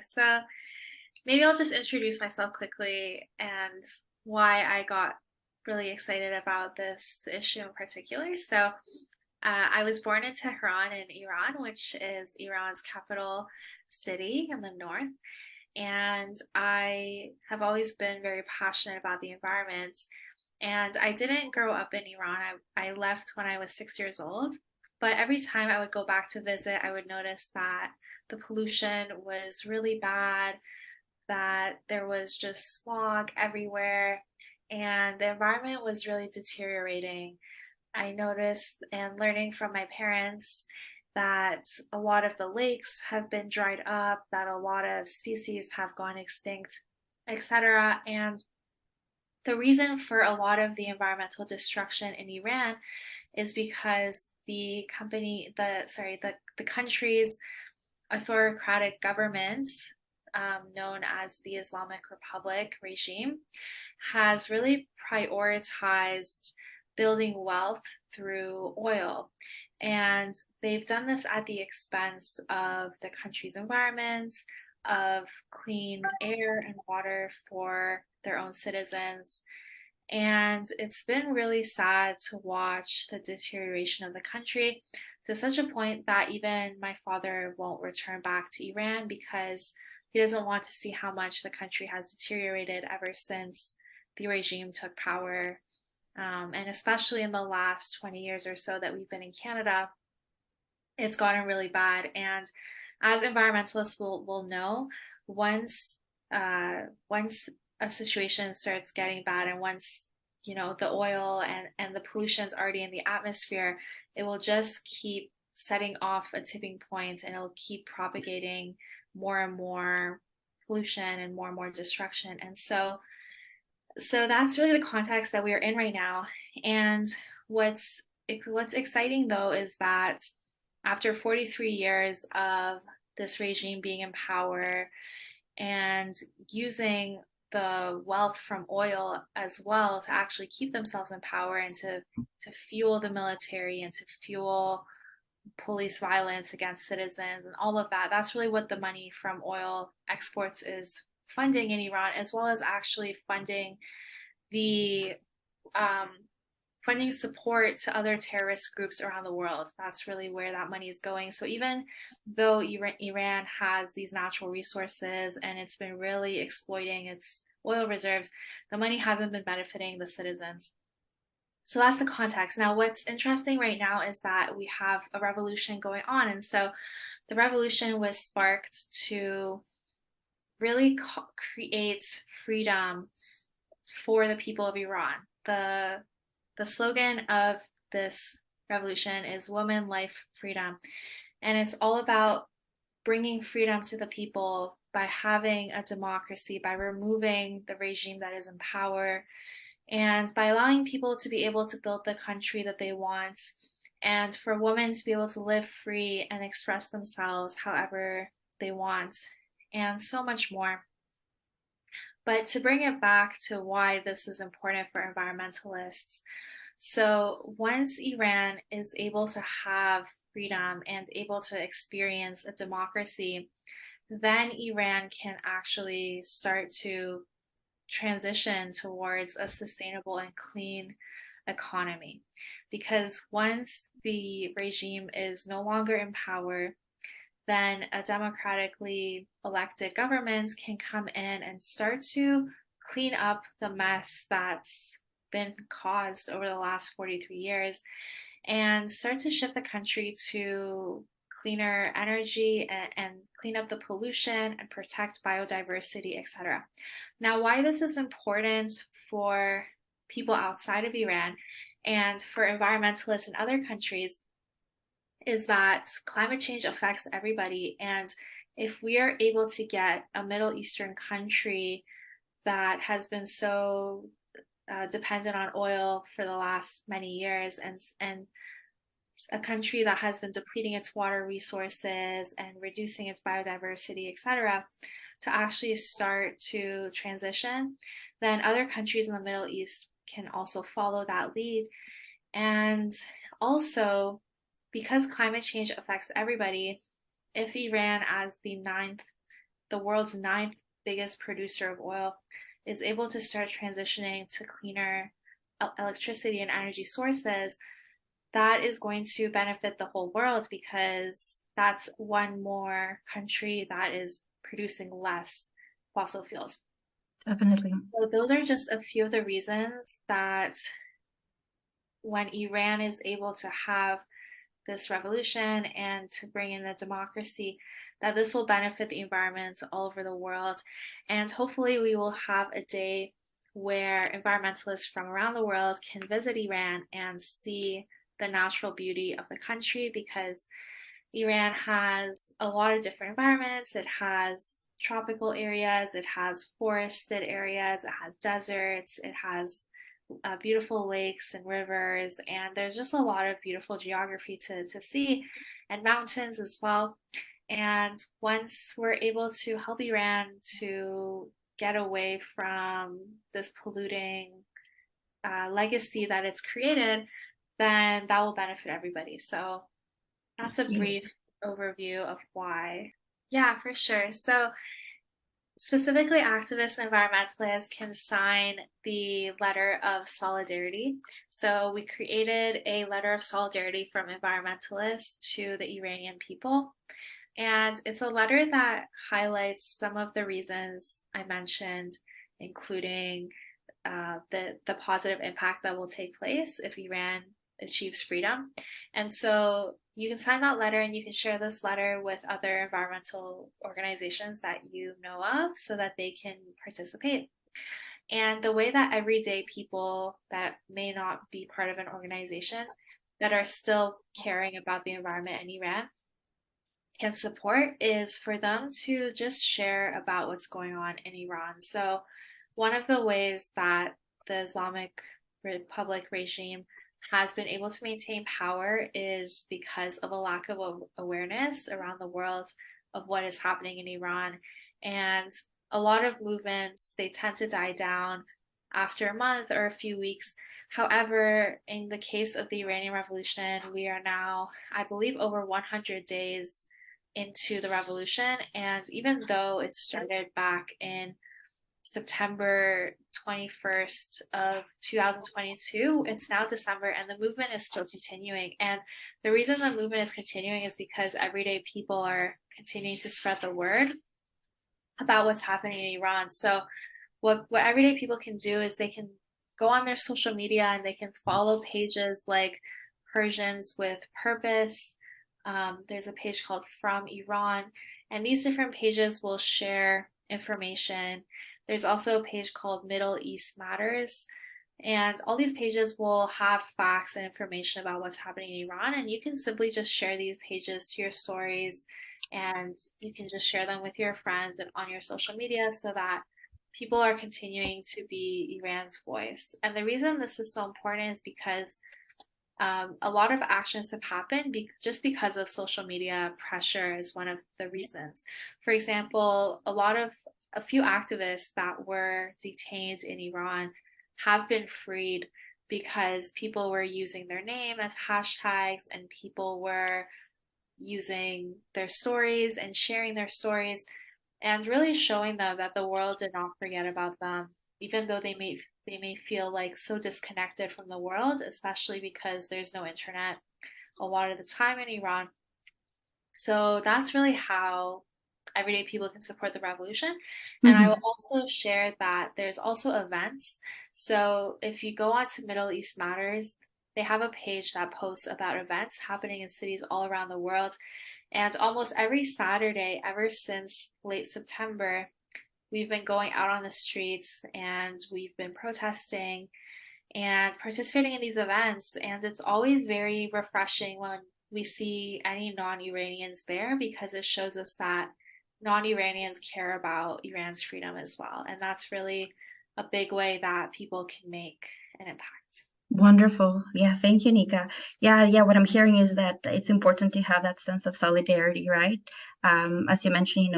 So maybe I'll just introduce myself quickly and why I got really excited about this issue in particular. I was born in Tehran in Iran, which is Iran's capital city in the north. And I have always been very passionate about the environment. And I didn't grow up in Iran. I left when I was 6 years old. But every time I would go back to visit, I would notice that the pollution was really bad, that there was just smog everywhere, and the environment was really deteriorating. I noticed and learning from my parents that a lot of the lakes have been dried up, that a lot of species have gone extinct, etc. And the reason for a lot of the environmental destruction in Iran is because the country's autocratic government, known as the Islamic Republic regime, has really prioritized building wealth through oil. And they've done this at the expense of the country's environment, of clean air and water for their own citizens. And it's been really sad to watch the deterioration of the country to such a point that even my father won't return back to Iran because he doesn't want to see how much the country has deteriorated ever since the regime took power. And especially in the last 20 years or so that we've been in Canada, it's gotten really bad. And as environmentalists will know, once once a situation starts getting bad and once the oil and the pollution is already in the atmosphere, it will just keep setting off a tipping point and it'll keep propagating more and more pollution and more destruction. And so that's really the context that we are in right now. And what's exciting though is that after 43 years of this regime being in power and using the wealth from oil as well to actually keep themselves in power and to fuel the military and to fuel police violence against citizens and all of that. That's really what the money from oil exports is funding in Iran, as well as actually the um, funding support to other terrorist groups around the world. That's really where that money is going. So even though Iran has these natural resources and it's been really exploiting its oil reserves, the money hasn't been benefiting the citizens. So that's the context. Now, what's interesting right now is that we have a revolution going on. And so the revolution was sparked to really create freedom for the people of Iran. The slogan of this revolution is Woman, Life, Freedom. And it's all about bringing freedom to the people by having a democracy, by removing the regime that is in power, and by allowing people to be able to build the country that they want, and for women to be able to live free and express themselves however they want, and so much more. But to bring it back to why this is important for environmentalists, so once Iran is able to have freedom and able to experience a democracy, then Iran can actually start to transition towards a sustainable and clean economy. Because once the regime is no longer in power, then a democratically elected government can come in and start to clean up the mess that's been caused over the last 43 years and start to shift the country to cleaner energy and clean up the pollution and protect biodiversity, etc. Now, why this is important for people outside of Iran and for environmentalists in other countries is that climate change affects everybody. And if we are able to get a Middle Eastern country that has been so dependent on oil for the last many years and a country that has been depleting its water resources and reducing its biodiversity, etc., to actually start to transition, then other countries in the Middle East can also follow that lead. And also, because climate change affects everybody, if Iran, as the ninth the world's ninth biggest producer of oil, is able to start transitioning to cleaner electricity and energy sources, that is going to benefit the whole world because that's one more country that is producing less fossil fuels. Definitely. So those are just a few of the reasons that when Iran is able to have this revolution and to bring in a democracy, that this will benefit the environment all over the world. And hopefully, we will have a day where environmentalists from around the world can visit Iran and see the natural beauty of the country, because Iran has a lot of different environments. It has tropical areas, it has forested areas, it has deserts, it has beautiful lakes and rivers, and there's just a lot of beautiful geography to see, and mountains as well. And once we're able to help Iran to get away from this polluting legacy that it's created, then that will benefit everybody. So that's a Yeah. brief overview of why. Yeah, for sure. So specifically, activists and environmentalists can sign the letter of solidarity. So we created a letter of solidarity from environmentalists to the Iranian people. And it's a letter that highlights some of the reasons I mentioned, including the positive impact that will take place if Iran achieves freedom. And so you can sign that letter and you can share this letter with other environmental organizations that you know of so that they can participate. And the way that everyday people that may not be part of an organization that are still caring about the environment in Iran can support is for them to just share about what's going on in Iran. So, one of the ways that the Islamic Republic regime has been able to maintain power is because of a lack of awareness around the world of what is happening in Iran. And a lot of movements, they tend to die down after a month or a few weeks. However, in the case of the Iranian Revolution, we are now, I believe, over 100 days into the revolution. And even though it started back in September 21st of 2022, it's now December and the movement is still continuing. And the reason the movement is continuing is because everyday people are continuing to spread the word about what's happening in Iran. So what everyday people can do is they can go on their social media and they can follow pages like Persians with Purpose. There's a page called From Iran, and these different pages will share information. There's also a page called Middle East Matters, and all these pages will have facts and information about what's happening in Iran, and you can simply just share these pages to your stories, and you can just share them with your friends and on your social media so that people are continuing to be Iran's voice. And the reason this is so important is because a lot of actions have happened just because of social media pressure is one of the reasons. For example, a few activists that were detained in Iran have been freed because people were using their name as hashtags and people were using their stories and sharing their stories and really showing them that the world did not forget about them, even though they may feel like so disconnected from the world, especially because there's no internet a lot of the time in Iran. So that's really how everyday people can support the revolution. And I will Mm-hmm. also share that there's also events. So if you go on to Middle East Matters, they have a page that posts about events happening in cities all around the world. And almost every Saturday, ever since late September, we've been going out on the streets and we've been protesting and participating in these events. And it's always very refreshing when we see any non Iranians there because it shows us that non Iranians care about Iran's freedom as well. And that's really a big way that people can make an impact. Wonderful. Yeah, thank you, Nika. Yeah, what I'm hearing is that it's important to have that sense of solidarity, right? As you mentioned,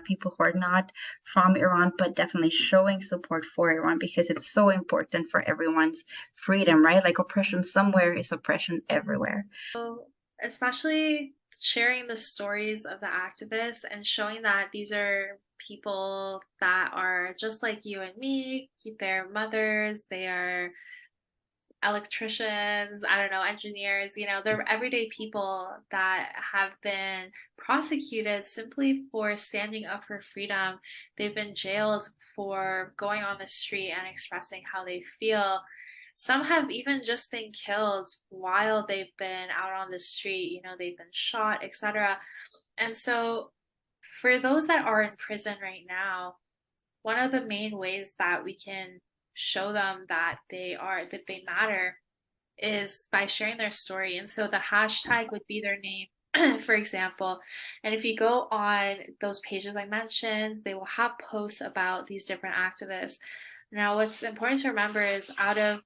people who are not from Iran, but definitely showing support for Iran because it's so important for everyone's freedom, right? Like oppression somewhere is oppression everywhere. So, especially sharing the stories of the activists and showing that these are people that are just like you and me. They're mothers, they are electricians, I don't know, engineers, they're everyday people that have been prosecuted simply for standing up for freedom. They've been jailed for going on the street and expressing how they feel. Some have even just been killed while they've been out on the street, they've been shot, etc. And so, for those that are in prison right now, one of the main ways that we can show them that they matter is by sharing their story. And so the hashtag would be their name, for example. And if you go on those pages I mentioned, they will have posts about these different activists. Now, what's important to remember is out of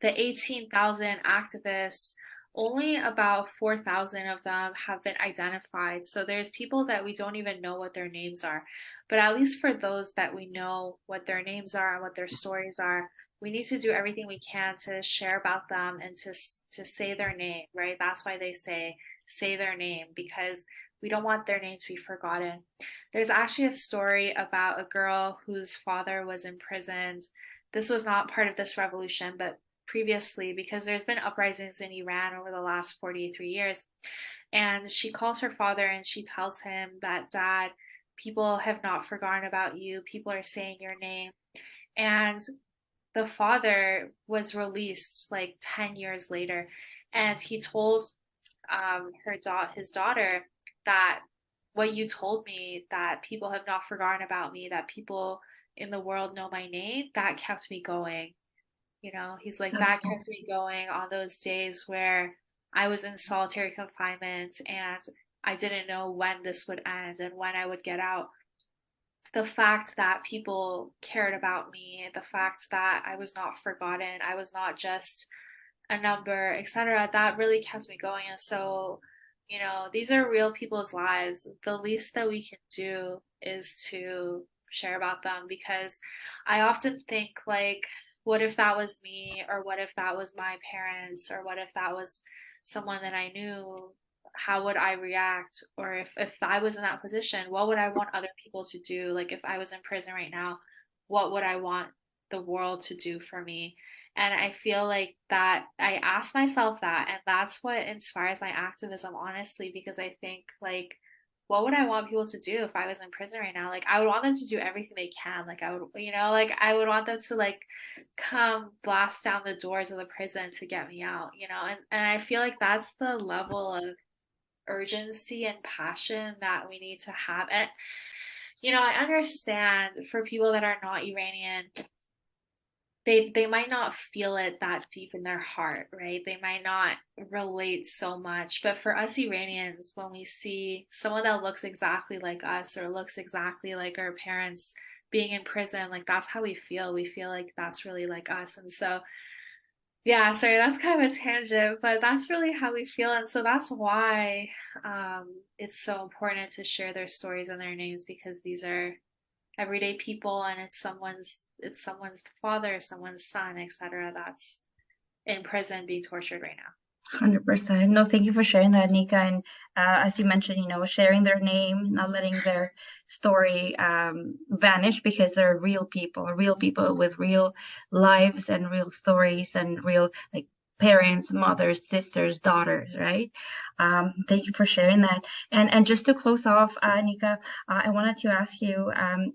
the 18,000 activists, only about 4,000 of them have been identified. So there's people that we don't even know what their names are. But at least for those that we know what their names are and what their stories are, we need to do everything we can to share about them and to say their name, right? That's why they say their name, because we don't want their name to be forgotten. There's actually a story about a girl whose father was imprisoned. This was not part of this revolution, but previously, because there's been uprisings in Iran over the last 43 years. And she calls her father and she tells him that, Dad, people have not forgotten about you. People are saying your name. And the father was released like 10 years later. And he told his daughter that what you told me, that people have not forgotten about me, that people in the world know my name, that kept me going. He's like, That's that kept me going on those days where I was in solitary confinement and I didn't know when this would end and when I would get out. The fact that people cared about me, the fact that I was not forgotten, I was not just a number, etc., that really kept me going. And so, these are real people's lives. The least that we can do is to share about them, because I often think, like, what if that was me, or what if that was my parents, or what if that was someone that I knew? How would I react? Or if I was in that position, what would I want other people to do? Like, if I was in prison right now, what would I want the world to do for me? And I feel like that I ask myself that, and that's what inspires my activism, honestly, because I think, like, what would I want people to do if I was in prison right now? Like, I would want them to do everything they can. Like, I would want them to, like, come blast down the doors of the prison to get me out, and I feel like that's the level of urgency and passion that we need to have. And, I understand for people that are not Iranian, they might not feel it that deep in their heart, right? They might not relate so much. But for us Iranians, when we see someone that looks exactly like us or looks exactly like our parents being in prison, like, that's how we feel. We feel like that's really like us. And so, yeah, sorry, that's kind of a tangent, but that's really how we feel. And so that's why it's so important to share their stories and their names, because these are everyday people, and it's someone's father, someone's son, etc., that's in prison being tortured right now. 100%. No, thank you for sharing that, Nika. And as you mentioned, sharing their name, not letting their story vanish, because they're real people with real lives and real stories and real, like, parents, mothers, sisters, daughters, right? Thank you for sharing that. And just to close off, Nika, I wanted to ask you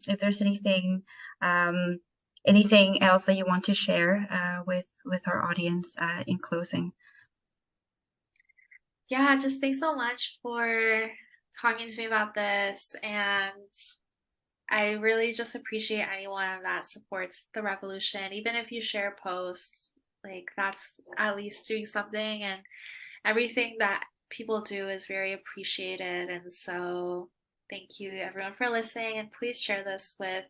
if there's um, anything else that you want to share with our audience in closing. Yeah, just thanks so much for talking to me about this. And I really just appreciate anyone that supports the revolution. Even if you share posts, like, that's at least doing something. And everything that people do is very appreciated. And so, thank you everyone for listening. And please share this with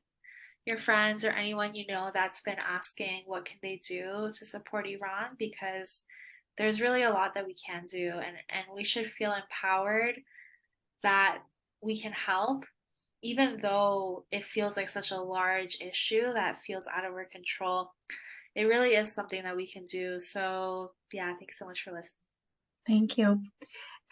your friends or anyone you know that's been asking what can they do to support Iran, because there's really a lot that we can do, and we should feel empowered that we can help, even though it feels like such a large issue that feels out of our control. It really is something that we can do. So, yeah, thanks so much for listening. Thank you.